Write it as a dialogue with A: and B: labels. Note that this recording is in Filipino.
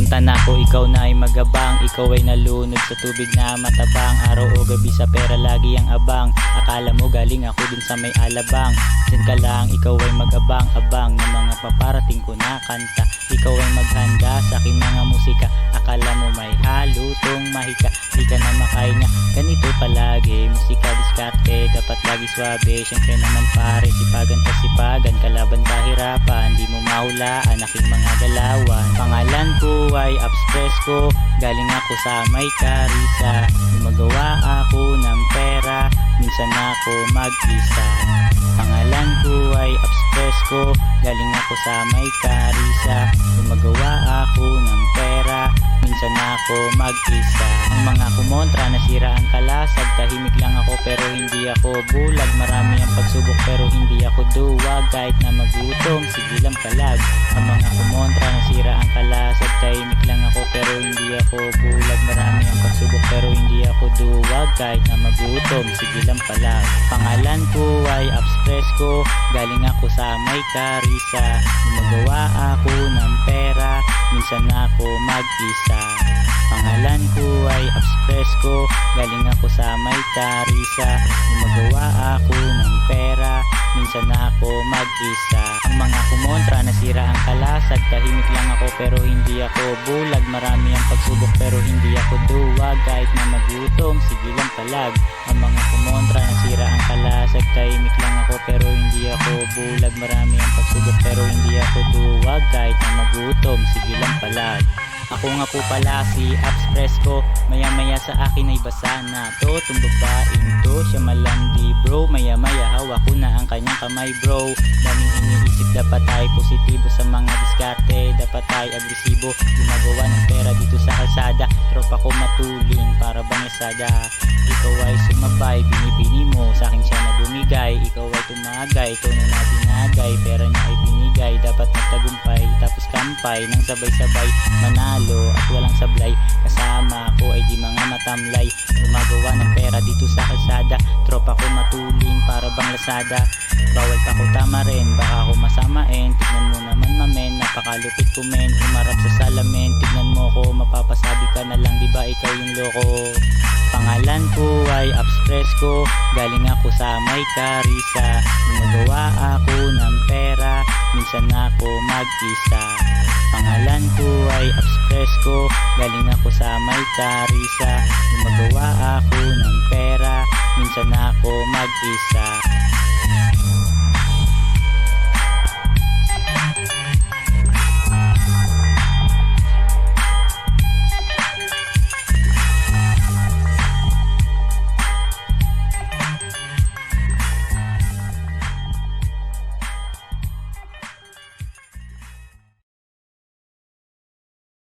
A: Pumunta na ako, ikaw na ay magabang. Ikaw ay nalunod sa tubig na matabang. Araw o gabi sa pera lagi ang abang. Akala mo galing ako dun sa may alabang. Diyan ka lang, ikaw ay magabang-abang ng mga paparating ko na kanta. Ikaw ay maghanda sa aking mga musika. Akala mo may halutong mahika. Di ka na makahinga, ganito palagi. Musika diskarte, dapat lagi swabe. Syempre naman pare, sipagan sa sipagan. Kalaban kahirapan, di mo mahulaan aking mga galawan. Pangalan ko ay Abspresco, galing ako sa may Carissa. Gumagawa ako ng pera, minsan ako mag-isa. Pangalan ko ay Abspresco, galing ako sa may Carissa. Gumagawa ako ng pera, minsan ako mag-isa. Ang mga kumontra nasira ang kalasag. Tahimik lang ako pero hindi ako bulag. Marami ang pagsubok pero hindi ako duwag. Kahit na magutom, sige lang palag. Ang mga kumontra nasira ang kalasag. Tahimik lang ako pero hindi ako bulag. Marami ang pagsubok pero hindi ako duwag. Kahit na magutom, sige lang palag. Pangalan ko ay Abspresco, galing ako sa may Carissa. Gumagawa ako ng pera, minsan ako mag-isa. Pangalan ko ay Abspresco, galing ako sa may Carissa. Gumagawa ako ng pera, minsan ako mag-isa. Ang mga kumontra nasira ang kalasag. Tahimik lang ako pero hindi ako bulag. Marami ang pagsubok pero hindi ako duwag. Kahit na magutom, sige lang palag. Ang mga kumontra nasira ang kalasag. Tahimik lang ako pero hindi ako bulag. Marami ang pagsubok pero hindi ako duwag. Kahit na magutom, sige lang palag. Ako nga po pala si Abspresco, maya maya sa akin ay basa na to. Itong babaeng to, siya malandi bro. Maya maya hawak ko na ang kanyang kamay bro. Daming iniisip, dapat tayo positibo sa mga diskarte. Dapat tayo agresibo, gumagawa ng pera dito sa kalsada. Tropa ko matuling, para bang esada. Ikaw ay sumabay, binibini mo, sa akin siya na bumigay. Ikaw ay tumagay, ikaw na nabinagay. Pera niya ay binigay, dapat magtagumpay. Tapos kampay, nang sabay-sabay manalo at walang sablay. Kasama ko ay di mga matamlay. Gumagawa ng pera dito sa kalsada. Tropa ko matuling, para bang lasada. Bawal pa ko tama rin, baka ako masamain. Tignan mo naman mamen, napakalupit ko men. Umarap sa salamin, tignan mo ko. Mapapasabi ka na lang, diba ikaw yung loko. Pangalan ko ay Abspresco, galing ako sa may Carissa. Gumagawa ako ng pera, minsan ako mag-isa. Pangalan ko ay Abspresco, galing ako sa may Carissa. Gumagawa ako ng pera, minsan ako mag-isa.